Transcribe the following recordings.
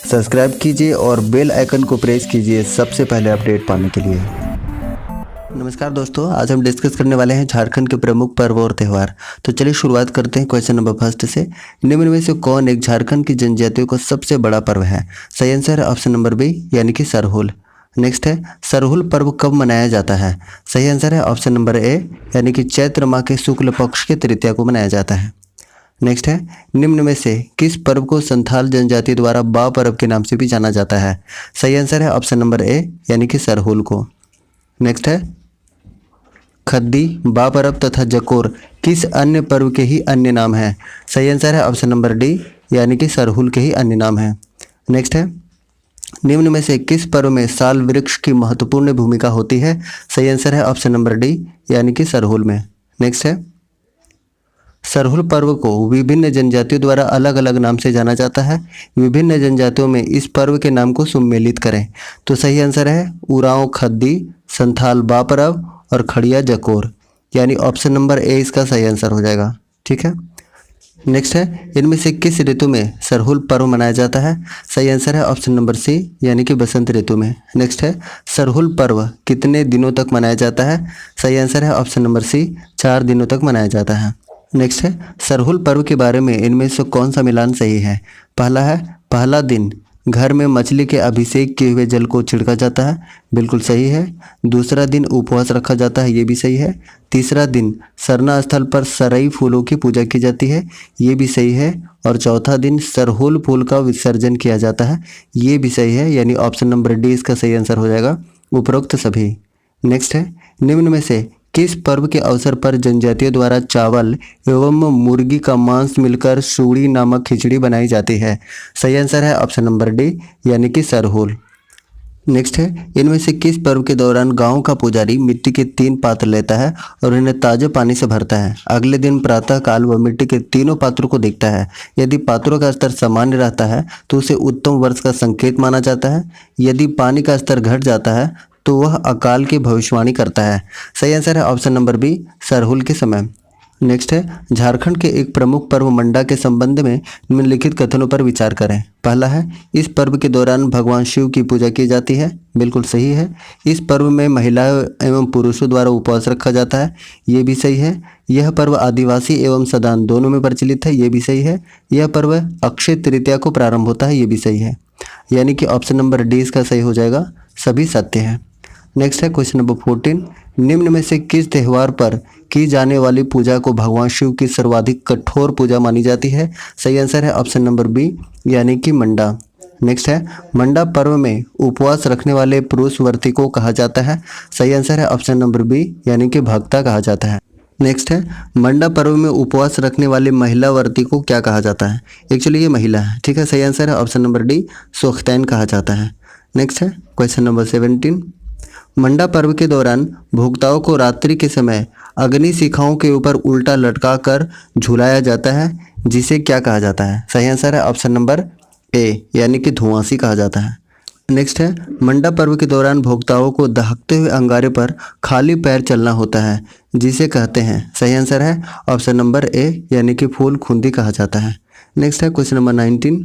Subscribe कीजिए और bell icon को प्रेस कीजिए सबसे पहले अपडेट पाने के लिए। नमस्कार दोस्तों, आज हम डिस्कस करने वाले हैं झारखंड के प्रमुख पर्व और त्यौहार। तो चलिए शुरुआत करते हैं क्वेश्चन नंबर फर्स्ट से। निम्न में से कौन एक झारखंड की जनजातियों का सबसे बड़ा पर्व है? सही आंसर है ऑप्शन नंबर बी यानी कि सरहुल। नेक्स्ट है, सरहुल पर्व कब मनाया जाता है? सही आंसर है ऑप्शन नंबर ए यानी कि चैत्र माह के शुक्ल पक्ष के तृतीया को मनाया जाता है। नेक्स्ट है, निम्न में से किस पर्व को संथाल जनजाति द्वारा बा पर्व के नाम से भी जाना जाता है? सही आंसर है ऑप्शन नंबर ए यानी कि सरहुल को। नेक्स्ट है, खद्दी, बा पर्व तथा जकोर किस अन्य पर्व के ही अन्य नाम है? सही आंसर है ऑप्शन नंबर डी यानी कि सरहुल के ही अन्य नाम है। नेक्स्ट है, निम्न में से किस पर्व में साल वृक्ष की महत्वपूर्ण भूमिका होती है? सही आंसर है ऑप्शन नंबर डी यानी कि सरहुल में। नेक्स्ट है, सरहुल पर्व को विभिन्न जनजातियों द्वारा अलग अलग नाम से जाना जाता है। विभिन्न जनजातियों में इस पर्व के नाम को सम्मिलित करें। तो सही आंसर है उरांव खद्दी, संथाल बा पर्व और खड़िया जकोर, यानी ऑप्शन नंबर ए इसका सही आंसर हो जाएगा। ठीक है। नेक्स्ट है, इनमें से किस ऋतु में सरहुल पर्व मनाया जाता है? सही आंसर है ऑप्शन नंबर सी यानी कि बसंत ऋतु में। नेक्स्ट है, सरहुल पर्व कितने दिनों तक मनाया जाता है? सही आंसर है ऑप्शन नंबर सी 4 दिनों तक मनाया जाता है। नेक्स्ट है, सरहुल पर्व के बारे में इनमें से कौन सा मिलान सही है? पहला है, पहला दिन घर में मछली के अभिषेक किए हुए जल को छिड़का जाता है, बिल्कुल सही है। दूसरा दिन उपवास रखा जाता है, ये भी सही है। तीसरा दिन सरना स्थल पर सरई फूलों की पूजा की जाती है, ये भी सही है। और चौथा दिन सरहुल फूल का विसर्जन किया जाता है, ये भी सही है, यानी ऑप्शन नंबर डी इसका सही आंसर हो जाएगा, उपरोक्त सभी। नेक्स्ट है, निम्न में से किस पर्व के अवसर पर जनजातियों द्वारा चावल एवं मुर्गी का मांस मिलकर सूड़ी नामक खिचड़ी बनाई जाती है? सही आंसर है ऑप्शन नंबर डी यानी कि सरहुल। नेक्स्ट है, इनमें से किस पर्व के दौरान गांव का पुजारी मिट्टी के 3 पात्र लेता है और इन्हें ताजे पानी से भरता है? अगले दिन प्रातः काल वह मिट्टी के तीनों पात्रों को देखता है। यदि पात्रों का स्तर सामान्य रहता है तो उसे उत्तम वर्ष का संकेत माना जाता है। यदि पानी का स्तर घट जाता है तो वह अकाल की भविष्यवाणी करता है। सही आंसर है ऑप्शन नंबर बी सरहुल के समय। नेक्स्ट है, झारखंड के एक प्रमुख पर्व मंडा के संबंध में निम्नलिखित कथनों पर विचार करें। पहला है, इस पर्व के दौरान भगवान शिव की पूजा की जाती है, बिल्कुल सही है। इस पर्व में महिलाओं एवं पुरुषों द्वारा उपवास रखा जाता है, ये भी सही है। यह पर्व आदिवासी एवं सदान दोनों में प्रचलित है, ये भी सही है। यह पर्व अक्षय तृतीया को प्रारंभ होता है, ये भी सही है, यानी कि ऑप्शन नंबर डी इसका सही हो जाएगा, सभी सत्य है। नेक्स्ट है क्वेश्चन नंबर 14, निम्न में से किस त्यौहार पर की जाने वाली पूजा को भगवान शिव की सर्वाधिक कठोर पूजा मानी जाती है? सही आंसर है ऑप्शन नंबर बी यानी कि मंडा। नेक्स्ट है, मंडा पर्व में उपवास रखने वाले पुरुष व्रती को कहा जाता है? सही आंसर है ऑप्शन नंबर बी यानी कि भक्ता कहा जाता है। नेक्स्ट है, मंडा पर्व में उपवास रखने वाले महिला व्रती को क्या कहा जाता है? एक्चुअली ये महिला है, ठीक है, सही आंसर है ऑप्शन नंबर डी सोख्तैन कहा जाता है। नेक्स्ट है क्वेश्चन नंबर 17, मंडा पर्व के दौरान भोक्ताओं को रात्रि के समय अग्नि शिखाओं के ऊपर उल्टा लटका कर झुलाया जाता है, जिसे क्या कहा जाता है? सही आंसर है ऑप्शन नंबर ए यानी कि धुआंसी कहा जाता है। नेक्स्ट है, मंडा पर्व के दौरान भोक्ताओं को दहकते हुए अंगारे पर खाली पैर चलना होता है, जिसे कहते हैं? सही आंसर है ऑप्शन नंबर ए यानी कि फूल खुंदी कहा जाता है। नेक्स्ट है क्वेश्चन नंबर 19,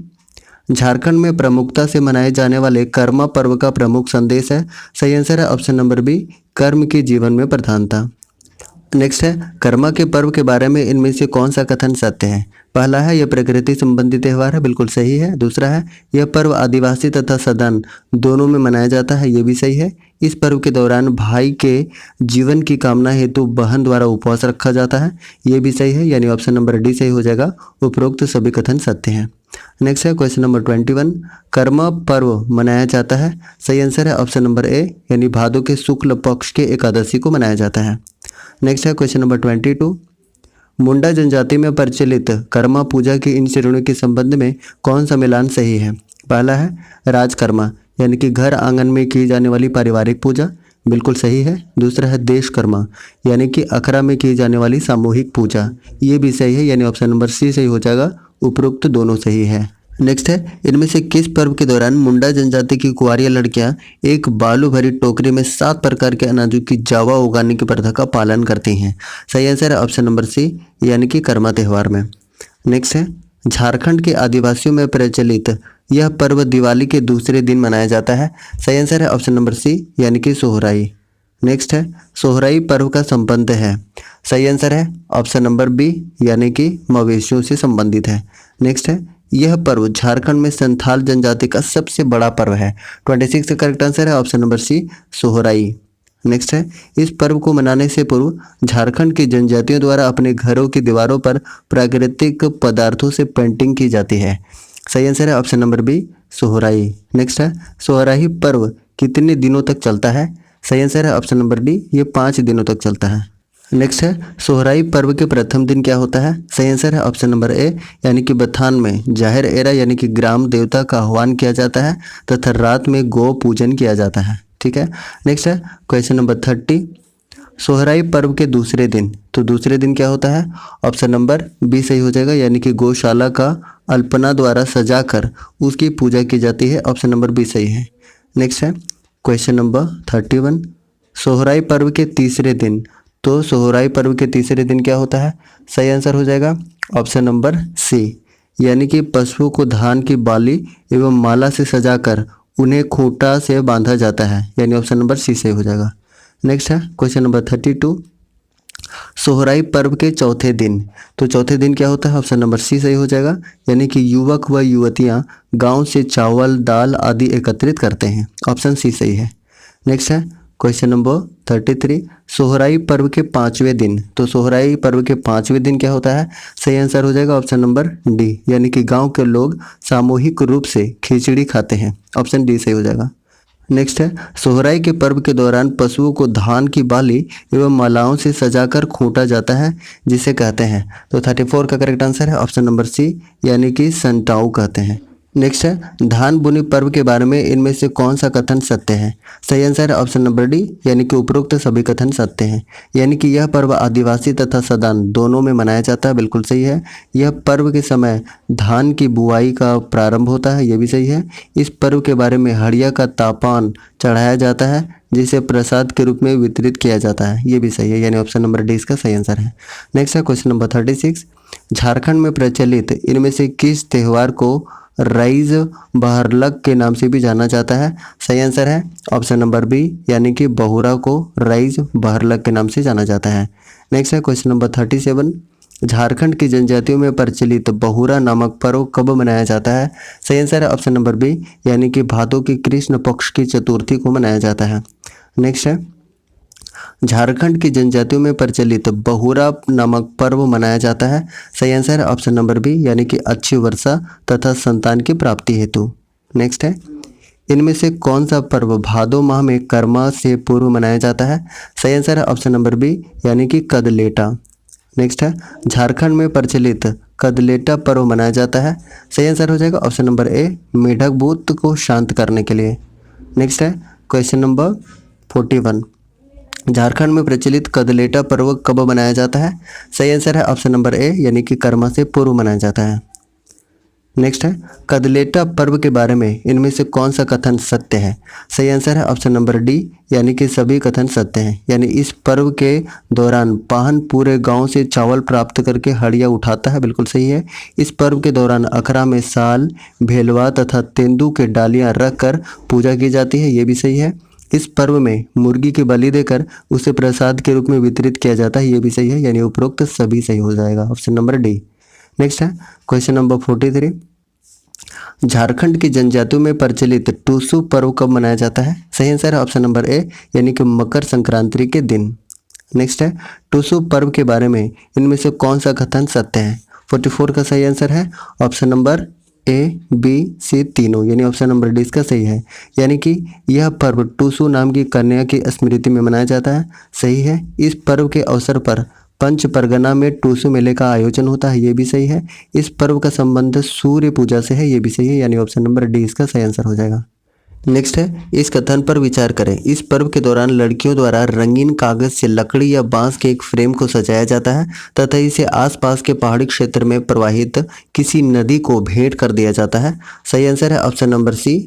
झारखंड में प्रमुखता से मनाए जाने वाले कर्मा पर्व का प्रमुख संदेश है? सही आंसर है ऑप्शन नंबर बी कर्म की जीवन में प्रधानता। नेक्स्ट है, कर्मा के पर्व के बारे में इनमें से कौन सा कथन सत्य है? पहला है, यह प्रकृति संबंधी त्यौहार है, बिल्कुल सही है। दूसरा है, यह पर्व आदिवासी तथा सदन दोनों में मनाया जाता है, ये भी सही है। इस पर्व के दौरान भाई के जीवन की कामना हेतु बहन द्वारा उपवास रखा जाता है, ये भी सही है, यानी ऑप्शन नंबर डी सही हो जाएगा, उपरोक्त सभी कथन सत्य हैं। नेक्स्ट है क्वेश्चन नंबर 21, कर्मा पर्व मनाया जाता है? सही आंसर है ऑप्शन नंबर ए यानी भादों के शुक्ल पक्ष के एकादशी को मनाया जाता है। नेक्स्ट है क्वेश्चन नंबर 22, मुंडा जनजाति में प्रचलित कर्मा पूजा की इन श्रेणियों के संबंध में कौन सा मिलान सही है? पहला है, राजकर्मा यानी कि घर आंगन में की जाने वाली पारिवारिक पूजा, बिल्कुल सही है। दूसरा है देशकर्मा यानी कि अखड़ा में की जाने वाली सामूहिक पूजा, ये भी सही है, यानी ऑप्शन नंबर सी सही हो जाएगा, उपरोक्त दोनों सही है। नेक्स्ट है, इनमें से किस पर्व के दौरान मुंडा जनजाति की कुंवारियां लड़कियां एक बालू भरी टोकरी में 7 प्रकार के अनाजों की जावा उगाने की प्रथा का पालन करती हैं? सही आंसर है ऑप्शन नंबर सी यानी कि कर्मा त्यौहार में। नेक्स्ट है, झारखंड के आदिवासियों में प्रचलित यह पर्व दिवाली के दूसरे दिन मनाया जाता है। सही आंसर है ऑप्शन नंबर सी यानी कि सोहराई। नेक्स्ट है सोहराई पर्व का संबंध है। सही आंसर है ऑप्शन नंबर बी यानी कि मवेशियों से संबंधित है। नेक्स्ट है यह पर्व झारखंड में संथाल जनजाति का सबसे बड़ा पर्व है। 26 का करेक्ट आंसर है option number C Sohrai. Next है इस पर्व को मनाने से पूर्व झारखंड की जनजातियों द्वारा अपने घरों की दीवारों पर प्राकृतिक पदार्थों से पेंटिंग की जाती है। सही आंसर है option number B Sohrai. Next है सोहराई पर्व कितने दिनों तक चलता है। सही आंसर है ऑप्शन नंबर डी ये 5 दिनों तक चलता है। नेक्स्ट है सोहराई पर्व के प्रथम दिन क्या होता है। सही आंसर है ऑप्शन नंबर ए यानी कि बथान में जाहिर एरा यानी कि ग्राम देवता का आह्वान किया जाता है तथा रात में गौ पूजन किया जाता है। ठीक है। नेक्स्ट है क्वेश्चन नंबर 30 सोहराई पर्व के दूसरे दिन, तो दूसरे दिन क्या होता है। ऑप्शन नंबर बी सही हो जाएगा यानी कि गौशाला का अल्पना द्वारा सजाकर उसकी पूजा की जाती है। ऑप्शन नंबर बी सही है। नेक्स्ट है क्वेश्चन नंबर 31 सोहराई पर्व के तीसरे दिन, तो सोहराई पर्व के तीसरे दिन क्या होता है। सही आंसर हो जाएगा ऑप्शन नंबर सी यानी कि पशुओं को धान की बाली एवं माला से सजाकर उन्हें खूंटा से बांधा जाता है, यानी ऑप्शन नंबर सी सही हो जाएगा। नेक्स्ट है क्वेश्चन नंबर 32 सोहराई पर्व के चौथे दिन, तो चौथे दिन क्या होता है। ऑप्शन नंबर सी सही हो जाएगा यानी कि युवक व युवतियां गांव से चावल दाल आदि एकत्रित करते हैं। ऑप्शन सी सही है। नेक्स्ट है क्वेश्चन नंबर 33 सोहराई पर्व के 5वें दिन, तो सोहराई पर्व के 5वें दिन क्या होता है। सही आंसर हो जाएगा ऑप्शन नंबर डी यानी कि गांव के लोग सामूहिक रूप से खिचड़ी खाते हैं। ऑप्शन डी सही हो जाएगा। नेक्स्ट है सोहराई के पर्व के दौरान पशुओं को धान की बाली एवं मालाओं से सजाकर खूंटा जाता है, जिसे कहते हैं। तो 34 का करेक्ट आंसर है ऑप्शन नंबर सी यानी कि संटाऊ कहते हैं। नेक्स्ट है धान बुनी पर्व के बारे में इनमें से कौन सा कथन सत्य है। सही आंसर है ऑप्शन नंबर डी यानी कि उपरोक्त सभी कथन सत्य हैं, यानी कि यह पर्व आदिवासी तथा सदान दोनों में मनाया जाता है। बिल्कुल सही है। यह पर्व के समय धान की बुआई का प्रारंभ होता है, यह भी सही है। इस पर्व के बारे में हड़िया का तापान चढ़ाया जाता है जिसे प्रसाद के रूप में वितरित किया जाता है, ये भी सही है, यानी ऑप्शन नंबर डी इसका सही आंसर है। नेक्स्ट है क्वेश्चन नंबर 36 झारखंड में प्रचलित इनमें से किस त्यौहार को राइज बहरलक के नाम से भी जाना जाता है। सही आंसर है ऑप्शन नंबर बी यानी कि बहुरा को राइज बहरलक के नाम से जाना जाता है। नेक्स्ट है क्वेश्चन नंबर 37 झारखंड की जनजातियों में प्रचलित बहुरा नामक पर्व कब मनाया जाता है। सही आंसर है ऑप्शन नंबर बी यानी कि भादों की कृष्ण पक्ष की चतुर्थी को मनाया जाता है। नेक्स्ट है झारखंड की जनजातियों में प्रचलित बहुरा नामक पर्व मनाया जाता है। सही आंसर है ऑप्शन नंबर बी यानी कि अच्छी वर्षा तथा संतान की प्राप्ति हेतु। नेक्स्ट है इनमें से कौन सा पर्व भादो माह में कर्मा से पूर्व मनाया जाता है। सही आंसर है ऑप्शन नंबर बी यानी कि कदलेटा। नेक्स्ट है झारखंड में प्रचलित कदलेटा पर्व मनाया जाता है। सही आंसर हो जाएगा ऑप्शन नंबर ए मेढक भूत को शांत करने के लिए। नेक्स्ट है क्वेश्चन नंबर 41 झारखंड में प्रचलित कदलेटा पर्व कब मनाया जाता है। सही आंसर है ऑप्शन नंबर ए यानी कि कर्मा से पूर्व मनाया जाता है। नेक्स्ट है कदलेटा पर्व के बारे में इनमें से कौन सा कथन सत्य है। सही आंसर है ऑप्शन नंबर डी यानी कि सभी कथन सत्य हैं, यानी इस पर्व के दौरान पाहन पूरे गांव से चावल प्राप्त करके हड़िया उठाता है। बिल्कुल सही है। इस पर्व के दौरान अखरा में साल भेलवा तथा तेंदू के डालियां रखकर पूजा की जाती है, ये भी सही है। इस पर्व में मुर्गी की बलि देकर उसे प्रसाद के रूप में वितरित किया जाता है, ये भी सही है, यानी उपरोक्त सभी सही हो जाएगा, ऑप्शन नंबर डी। नेक्स्ट है क्वेश्चन नंबर 43 झारखंड की जनजातियों में प्रचलित टूसू पर्व कब मनाया जाता है। सही आंसर है ऑप्शन नंबर ए यानी कि मकर संक्रांति के दिन। नेक्स्ट है टूसू पर्व के बारे में इनमें से कौन सा कथन सत्य है। 44 का सही आंसर है option number A B C तीनों, यानी ऑप्शन नंबर डी इसका सही है, यानी कि यह पर्व टूसू नाम की कन्या की स्मृति में मनाया जाता है। सही है। इस पर्व के अवसर पर पंच परगना में टूसू मेले का आयोजन होता है, ये भी सही है। इस पर्व का संबंध सूर्य पूजा से है, ये भी सही है, यानी ऑप्शन नंबर डी इसका सही आंसर हो जाएगा। नेक्स्ट है इस कथन पर विचार करें। इस पर्व के दौरान लड़कियों द्वारा रंगीन कागज से लकड़ी या बांस के एक फ्रेम को सजाया जाता है तथा इसे आसपास के पहाड़ी क्षेत्र में प्रवाहित किसी नदी को भेंट कर दिया जाता है। सही आंसर है ऑप्शन नंबर सी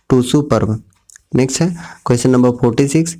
टूसू पर्व। नेक्स्ट है क्वेश्चन नंबर 46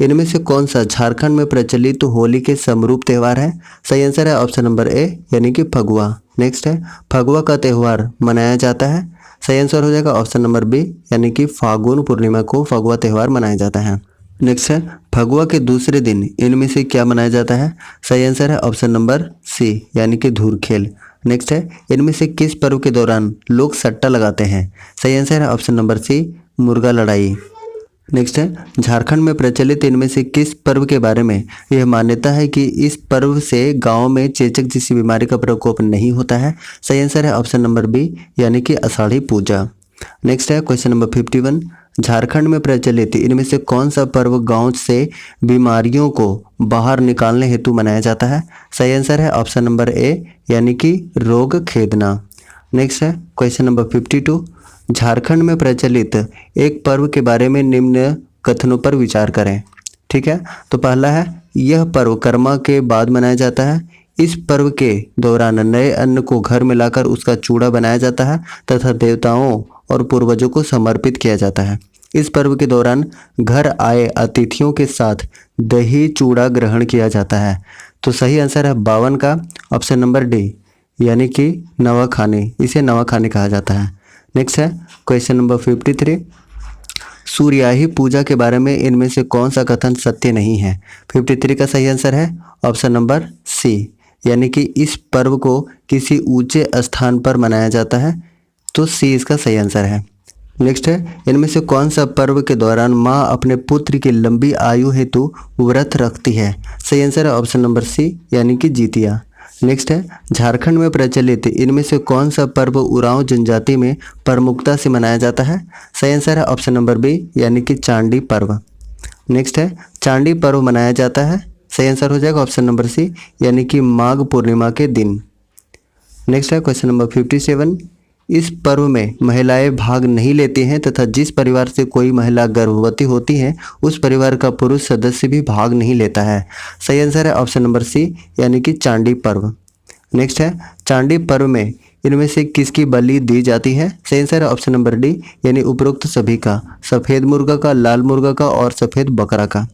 इनमें से कौन सा झारखंड में प्रचलित होली के समरूप त्यौहार है। सही आंसर है ऑप्शन नंबर ए यानी कि फगुआ। नेक्स्ट है फगुआ का त्यौहार मनाया जाता है। सही आंसर हो जाएगा ऑप्शन नंबर बी, यानी कि फागुन पूर्णिमा को फगुआ त्यौहार मनाया जाता है। नेक्स्ट है फगुआ के दूसरे दिन इनमें से क्या मनाया जाता है? सही आंसर है ऑप्शन नंबर सी, यानी कि धूरखेल। नेक्स्ट है इनमें से किस पर्व के दौरान लोग सट्टा लगाते हैं? सही आंसर है ऑप्शन नंबर सी, मुर्गा लड़ाई। नेक्स्ट है झारखंड में प्रचलित इनमें से किस पर्व के बारे में यह मान्यता है कि इस पर्व से गांव में चेचक जैसी बीमारी का प्रकोप नहीं होता है? सही आंसर है ऑप्शन नंबर बी, यानी कि आषाढ़ी पूजा। नेक्स्ट है क्वेश्चन नंबर 51, झारखंड में प्रचलित इनमें से कौन सा पर्व गांव से बीमारियों को बाहर निकालने हेतु मनाया जाता है? सही आंसर है ऑप्शन नंबर ए, यानी कि रोग खेदना। नेक्स्ट है क्वेश्चन नंबर 52, झारखंड में प्रचलित एक पर्व के बारे में निम्न कथनों पर विचार करें। ठीक है, तो पहला है यह पर्व कर्मा के बाद मनाया जाता है। इस पर्व के दौरान नए अन्न को घर में लाकर उसका चूड़ा बनाया जाता है तथा देवताओं और पूर्वजों को समर्पित किया जाता है। इस पर्व के दौरान घर आए अतिथियों के साथ दही चूड़ा ग्रहण किया जाता है। तो सही आंसर है 52 का ऑप्शन नंबर डी, यानी कि नवाखानी, इसे नवाखानी कहा जाता है। नेक्स्ट है क्वेश्चन नंबर 53, सूर्याही पूजा के बारे में इनमें से कौन सा कथन सत्य नहीं है? 53 का सही आंसर है ऑप्शन नंबर सी, यानी कि इस पर्व को किसी ऊंचे स्थान पर मनाया जाता है। तो सी इसका सही आंसर है। नेक्स्ट है इनमें से कौन सा पर्व के दौरान माँ अपने पुत्र की लंबी आयु हेतु व्रत रखती है? सही आंसर है ऑप्शन नंबर सी, यानी कि जितिया। नेक्स्ट है झारखंड में प्रचलित इनमें से कौन सा पर्व उरांव जनजाति में प्रमुखता से मनाया जाता है? सही आंसर है ऑप्शन नंबर बी, यानी कि चांडी पर्व। नेक्स्ट है चांडी पर्व मनाया जाता है। सही आंसर हो जाएगा ऑप्शन नंबर सी, यानी कि माघ पूर्णिमा के दिन। नेक्स्ट है क्वेश्चन नंबर 57, इस पर्व में महिलाएं भाग नहीं लेती हैं तथा जिस परिवार से कोई महिला गर्भवती होती है उस परिवार का पुरुष सदस्य भी भाग नहीं लेता है। सही आंसर है ऑप्शन नंबर सी, यानी कि चांडी पर्व। नेक्स्ट है चांडी पर्व में इनमें से किसकी बलि दी जाती है? सही आंसर है ऑप्शन नंबर डी, यानी उपरोक्त सभी का, सफ़ेद मुर्गा का, लाल मुर्गा का और सफ़ेद बकरा का।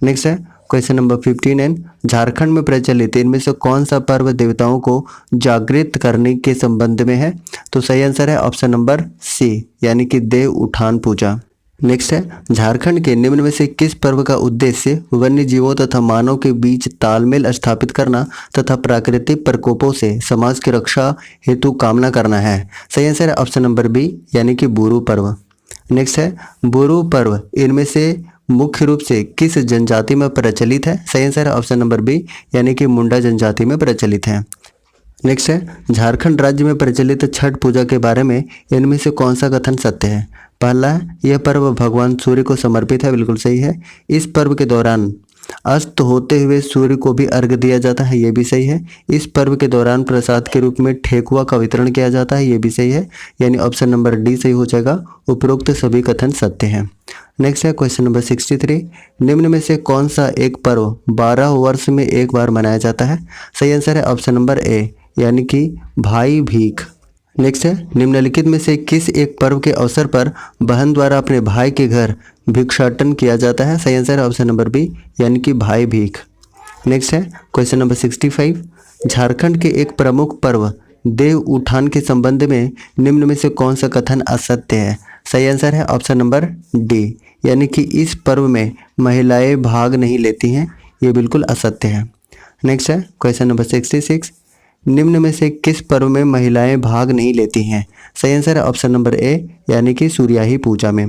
नेक्स्ट है क्वेश्चन नंबर 59, झारखंड में प्रचलित इनमें से कौन सा पर्व देवताओं को जागृत करने के संबंध में है? तो सही आंसर है ऑप्शन नंबर सी, यानी कि देव उठान पूजा। नेक्स्ट है झारखंड के निम्न में से किस पर्व का उद्देश्य वन्य जीवों तथा मानव के बीच तालमेल स्थापित करना तथा प्राकृतिक प्रकोपों से समाज की रक्षा हेतु कामना करना है? सही आंसर है ऑप्शन नंबर बी, यानी कि बुरु पर्व। नेक्स्ट है बुरु पर्व इनमें से मुख्य रूप से किस जनजाति में प्रचलित है? सही आंसर है ऑप्शन नंबर बी, यानी कि मुंडा जनजाति में प्रचलित है। नेक्स्ट है झारखंड राज्य में प्रचलित छठ पूजा के बारे में इनमें से कौन सा कथन सत्य है? पहला है यह पर्व भगवान सूर्य को समर्पित है, बिल्कुल सही है। इस पर्व के दौरान अस्त होते हुए सूर्य को भी अर्घ्य दिया जाता है, ये भी सही है। इस पर्व के दौरान प्रसाद के रूप में ठेकुआ का वितरण किया जाता है, ये भी सही है, यानी ऑप्शन नंबर डी सही हो जाएगा। उपरोक्त सभी कथन सत्य हैं। नेक्स्ट है क्वेश्चन नंबर 63, निम्न में से कौन सा एक पर्व 12 वर्ष में एक बार मनाया जाता है? सही आंसर है ऑप्शन नंबर ए, यानी कि भाई भीख। नेक्स्ट है निम्नलिखित में से किस एक पर्व के अवसर पर बहन द्वारा अपने भाई के घर भिक्षाटन किया जाता है? सही आंसर है ऑप्शन नंबर बी, यानी कि भाई भीख। नेक्स्ट है क्वेश्चन नंबर 65, झारखंड के एक प्रमुख पर्व देव उठान के संबंध में निम्न में से कौन सा कथन असत्य है? सही आंसर है ऑप्शन नंबर डी, यानी कि इस पर्व में महिलाएं भाग नहीं लेती हैं, ये बिल्कुल असत्य है। नेक्स्ट है क्वेश्चन नंबर 66, निम्न में से किस पर्व में महिलाएं भाग नहीं लेती हैं? सही आंसर है ऑप्शन नंबर ए, यानी कि सूर्याही पूजा में।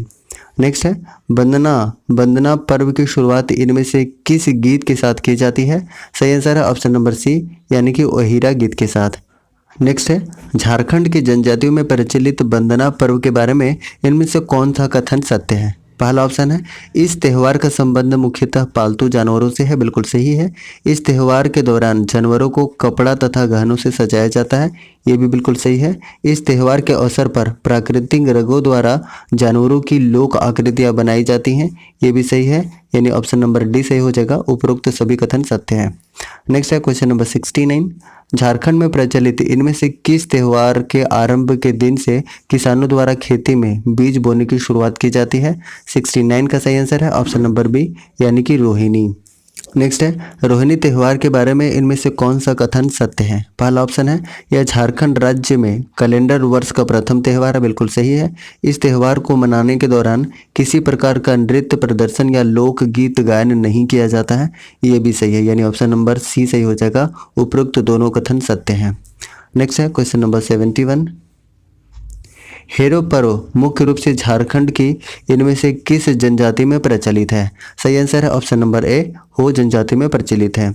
नेक्स्ट है वंदना पर्व की शुरुआत इनमें से किस गीत के साथ की जाती है? सही आंसर है ऑप्शन नंबर सी, यानी कि ओहिरा गीत के साथ। नेक्स्ट है झारखंड की जनजातियों में प्रचलित वंदना पर्व के बारे में इनमें से कौन सा कथन सत्य है? पहला ऑप्शन है इस त्यौहार का संबंध मुख्यतः पालतू जानवरों से है, बिल्कुल सही है। इस त्यौहार के दौरान जानवरों को कपड़ा तथा गहनों से सजाया जाता है, ये भी बिल्कुल सही है। इस त्यौहार के अवसर पर प्राकृतिक रंगों द्वारा जानवरों की लोक आकृतियां बनाई जाती हैं, ये भी सही है, यानी ऑप्शन नंबर डी सही हो जाएगा। उपरोक्त सभी कथन सत्य हैं। नेक्स्ट है क्वेश्चन नंबर 69, झारखंड में प्रचलित इनमें से किस त्यौहार के आरंभ के दिन से किसानों द्वारा खेती में बीज बोने की शुरुआत की जाती है? 69 का सही आंसर है ऑप्शन नंबर बी, यानी कि रोहिणी। नेक्स्ट है रोहिणी त्यौहार के बारे में इनमें से कौन सा कथन सत्य है। पहला ऑप्शन है यह झारखंड राज्य में कैलेंडर वर्ष का प्रथम त्यौहार है, बिल्कुल सही है। इस त्यौहार को मनाने के दौरान किसी प्रकार का नृत्य प्रदर्शन या लोकगीत गायन नहीं किया जाता है, ये भी सही है, यानी ऑप्शन नंबर सी सही हो जाएगा। उपरोक्त दोनों कथन सत्य हैं। नेक्स्ट है क्वेश्चन नंबर 71। हेरो पर्व मुख्य रूप से झारखंड की इनमें से किस जनजाति में प्रचलित है। सही आंसर है ऑप्शन नंबर ए, हो जनजाति में प्रचलित है।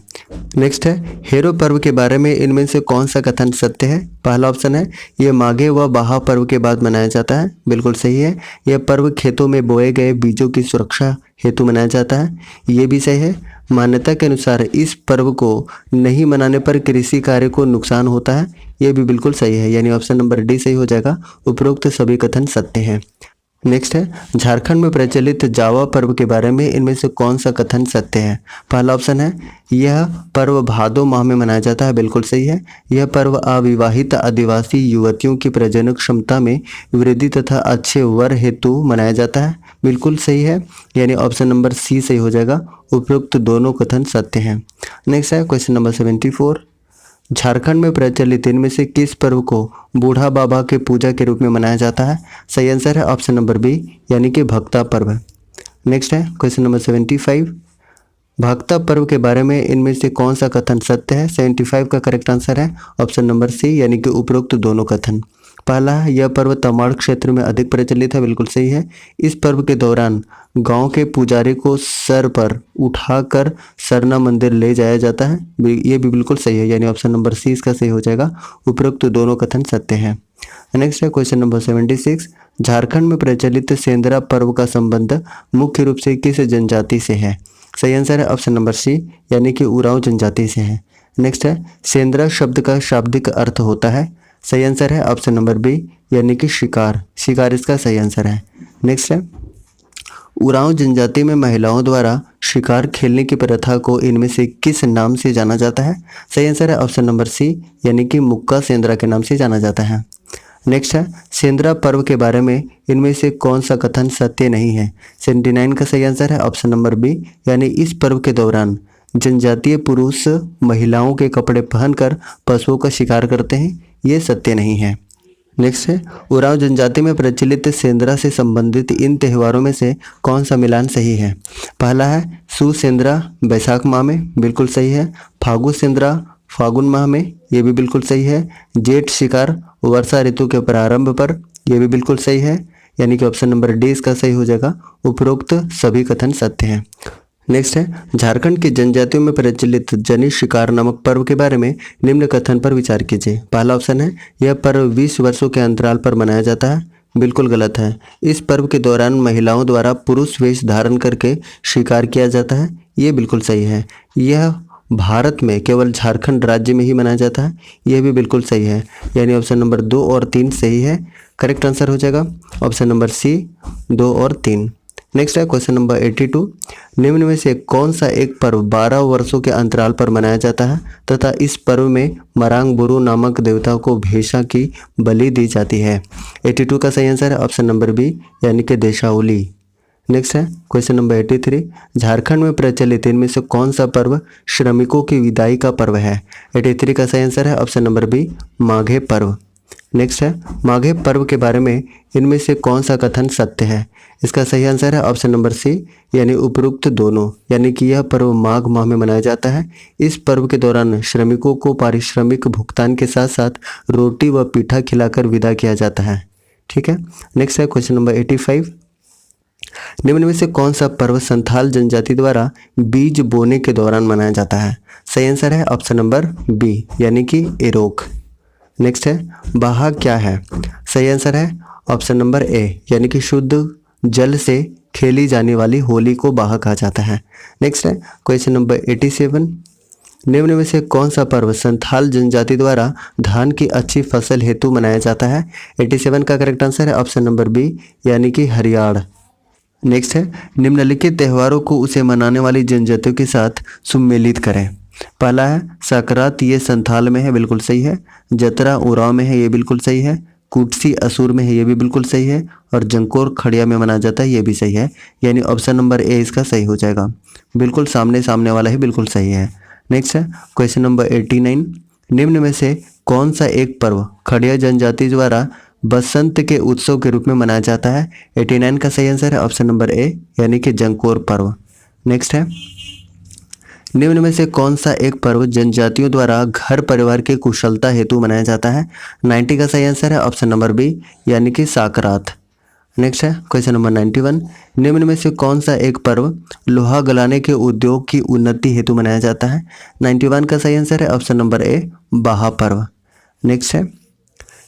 नेक्स्ट है हेरो पर्व के बारे में इनमें से कौन सा कथन सत्य है। पहला ऑप्शन है यह माघे व बाहा पर्व के बाद मनाया जाता है, बिल्कुल सही है। यह पर्व खेतों में बोए गए बीजों की सुरक्षा हेतु मनाया जाता है, ये भी सही है। मान्यता के अनुसार इस पर्व को नहीं मनाने पर कृषि कार्य को नुकसान होता है, ये भी बिल्कुल सही है, यानी ऑप्शन नंबर डी सही हो जाएगा। उपरोक्त सभी कथन सत्य हैं। नेक्स्ट है झारखंड में प्रचलित जावा पर्व के बारे में इनमें से कौन सा कथन सत्य है। पहला ऑप्शन है यह पर्व भादो माह में मनाया जाता है, बिल्कुल सही है। यह पर्व अविवाहित आदिवासी युवतियों की प्रजनन क्षमता में वृद्धि तथा अच्छे वर हेतु मनाया जाता है, बिल्कुल सही है, यानी ऑप्शन नंबर सी सही हो जाएगा। उपरोक्त दोनों कथन सत्य हैं। नेक्स्ट है क्वेश्चन नंबर 74। झारखंड में प्रचलित इनमें से किस पर्व को बूढ़ा बाबा के पूजा के रूप में मनाया जाता है। सही आंसर है ऑप्शन नंबर बी, यानी कि भक्ता पर्व। नेक्स्ट है क्वेश्चन नंबर 75। भक्ता पर्व के बारे में इनमें से कौन सा कथन सत्य है। 75 का करेक्ट आंसर है ऑप्शन नंबर सी, यानी कि उपरोक्त दोनों कथन। पहला है यह पर्व तमाड़ क्षेत्र में अधिक प्रचलित है, बिल्कुल सही है। इस पर्व के दौरान गांव के पुजारी को सर पर उठाकर सरना मंदिर ले जाया जाता है, ये भी बिल्कुल सही है, यानी ऑप्शन नंबर सी इसका सही हो जाएगा। उपरोक्त दोनों कथन सत्य हैं। नेक्स्ट है क्वेश्चन नंबर 76। झारखंड में प्रचलित सेंद्रा पर्व का संबंध मुख्य रूप से किस जनजाति से है। सही आंसर है ऑप्शन नंबर सी, यानी कि उरांव जनजाति से है। नेक्स्ट है सेंद्रा शब्द का शाब्दिक अर्थ होता है। सही आंसर है ऑप्शन नंबर बी, यानी कि शिकार, शिकार इसका सही आंसर है। नेक्स्ट है उरांव जनजाति में महिलाओं द्वारा शिकार खेलने की प्रथा को इनमें से किस नाम से जाना जाता है। सही आंसर है ऑप्शन नंबर सी, यानी कि मुक्का सेंद्रा के नाम से जाना जाता है। नेक्स्ट है सेंद्रा पर्व के बारे में इनमें से कौन सा कथन सत्य नहीं है। 79 का सही आंसर है ऑप्शन नंबर बी, यानी इस पर्व के दौरान जनजातीय पुरुष महिलाओं के कपड़े पहनकर पशुओं का शिकार करते हैं, ये सत्य नहीं है। नेक्स्ट है उरांव जनजाति में प्रचलित सेंद्रा से संबंधित इन त्योहारों में से कौन सा मिलान सही है। पहला है सु सेंद्रा बैसाख माह में, बिल्कुल सही है। फागु सेंद्रा फागुन माह में, ये भी बिल्कुल सही है। जेठ शिकार वर्षा ऋतु के प्रारंभ पर, यह भी बिल्कुल सही है, यानी कि ऑप्शन नंबर डी इसका सही हो जाएगा। उपरोक्त सभी कथन सत्य हैं। नेक्स्ट है झारखंड की जनजातियों में प्रचलित जनी शिकार नामक पर्व के बारे में निम्न कथन पर विचार कीजिए। पहला ऑप्शन है यह पर्व 20 वर्षों के अंतराल पर मनाया जाता है, बिल्कुल गलत है। इस पर्व के दौरान महिलाओं द्वारा पुरुष वेश धारण करके शिकार किया जाता है, ये बिल्कुल सही है। यह भारत में केवल झारखंड राज्य में ही मनाया जाता है, यह भी बिल्कुल सही है, यानी ऑप्शन नंबर 2 और 3 सही है। करेक्ट आंसर हो जाएगा ऑप्शन नंबर सी 2 और 3। नेक्स्ट है क्वेश्चन नंबर 82। निम्न में से कौन सा एक पर्व 12 वर्षों के अंतराल पर मनाया जाता है तथा इस पर्व में मरांग बुरु नामक देवता को भेषा की बलि दी जाती है। 82 का सही आंसर है ऑप्शन नंबर बी, यानी कि देशावली। नेक्स्ट है क्वेश्चन नंबर 83। झारखंड में प्रचलित इनमें से कौन सा पर्व श्रमिकों की विदाई का पर्व है। 83 का सही आंसर है ऑप्शन नंबर बी, माघे पर्व। नेक्स्ट है माघे पर्व के बारे में इनमें से कौन सा कथन सत्य है। इसका सही आंसर है ऑप्शन नंबर सी, यानी उपरोक्त दोनों, यानी कि यह पर्व माघ माह में मनाया जाता है। इस पर्व के दौरान श्रमिकों को पारिश्रमिक भुगतान के साथ साथ रोटी व पीठा खिलाकर विदा किया जाता है। ठीक है। नेक्स्ट है क्वेश्चन नंबर 85। निम्न में से कौन सा पर्व संथाल जनजाति द्वारा बीज बोने के दौरान मनाया जाता है। सही आंसर है ऑप्शन नंबर बी, यानी कि एरोख। नेक्स्ट है बाहा क्या है। सही आंसर है ऑप्शन नंबर ए, यानी कि शुद्ध जल से खेली जाने वाली होली को बाहा कहा जाता है। नेक्स्ट है क्वेश्चन नंबर 87। निम्न में से कौन सा पर्व संथाल जनजाति द्वारा धान की अच्छी फसल हेतु मनाया जाता है। 87 का करेक्ट आंसर है ऑप्शन नंबर बी, यानी कि हरियाण। नेक्स्ट है निम्नलिखित त्योहारों को उसे मनाने वाली जनजातियों के साथ सम्मिलित करें। पहला है सकरात, ये संथाल में है, बिल्कुल सही है। जतरा उरांव में है, ये बिल्कुल सही है। कुटसी असुर में है, ये भी बिल्कुल सही है। और जंकोर खड़िया में मनाया जाता है, ये भी सही है, यानी ऑप्शन नंबर ए इसका सही हो जाएगा। बिल्कुल सामने सामने वाला ही बिल्कुल सही है। नेक्स्ट है क्वेश्चन नंबर 89, निम्न में से कौन सा एक पर्व खड़िया जनजाति द्वारा बसंत के उत्सव के रूप में मनाया जाता है? 89 का सही आंसर है ऑप्शन नंबर ए यानी कि जंकोर पर्व। नेक्स्ट है निम्न में से कौन सा एक पर्व जनजातियों द्वारा घर परिवार के कुशलता हेतु मनाया जाता है? 90 का सही आंसर है ऑप्शन नंबर बी यानी कि साकरात। नेक्स्ट है क्वेश्चन नंबर 91, निम्न में से कौन सा एक पर्व लोहा गलाने के उद्योग की उन्नति हेतु मनाया जाता है? 91 का सही आंसर है ऑप्शन नंबर ए बाहा पर्व। नेक्स्ट है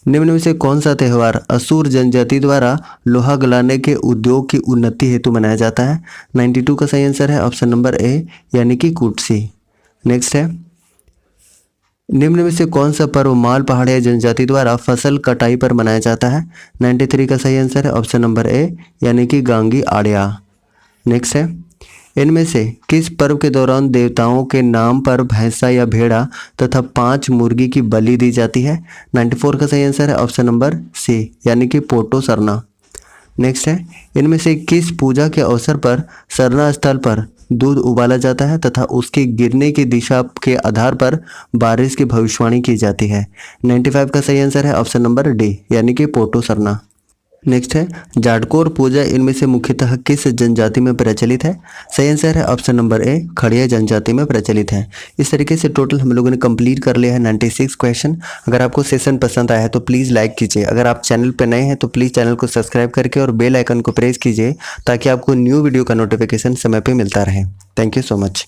निम्न में से कौन सा त्यौहार असुर जनजाति द्वारा लोहा गलाने के उद्योग की उन्नति हेतु मनाया जाता है? 92 का सही आंसर है ऑप्शन नंबर ए यानी कि कुटसी। नेक्स्ट है निम्न में से कौन सा पर्व माल पहाड़िया जनजाति द्वारा फसल कटाई पर मनाया जाता है? 93 का सही आंसर है ऑप्शन नंबर ए यानी कि गांगी आड़िया। नेक्स्ट है इनमें से किस पर्व के दौरान देवताओं के नाम पर भैंसा या भेड़ा तथा 5 मुर्गी की बलि दी जाती है? 94 का सही आंसर है ऑप्शन नंबर सी यानी कि पोटो सरना। नेक्स्ट है इनमें से किस पूजा के अवसर पर सरना स्थल पर दूध उबाला जाता है तथा उसके गिरने की दिशा के आधार पर बारिश की भविष्यवाणी की जाती है? 95 का सही आंसर है ऑप्शन नंबर डी यानी कि पोटो सरना। नेक्स्ट है जाटकोर पूजा इनमें से मुख्यतः किस जनजाति में प्रचलित है? सही आंसर है ऑप्शन नंबर ए खड़िया जनजाति में प्रचलित है। इस तरीके से टोटल हम लोगों ने कंप्लीट कर लिया है 96 क्वेश्चन। अगर आपको सेशन पसंद आया है तो प्लीज़ लाइक कीजिए। अगर आप चैनल पर नए हैं तो प्लीज़ चैनल को सब्सक्राइब करके और बेल आइकन को प्रेस कीजिए ताकि आपको न्यू वीडियो का नोटिफिकेशन समय पर मिलता रहे। Thank you so much.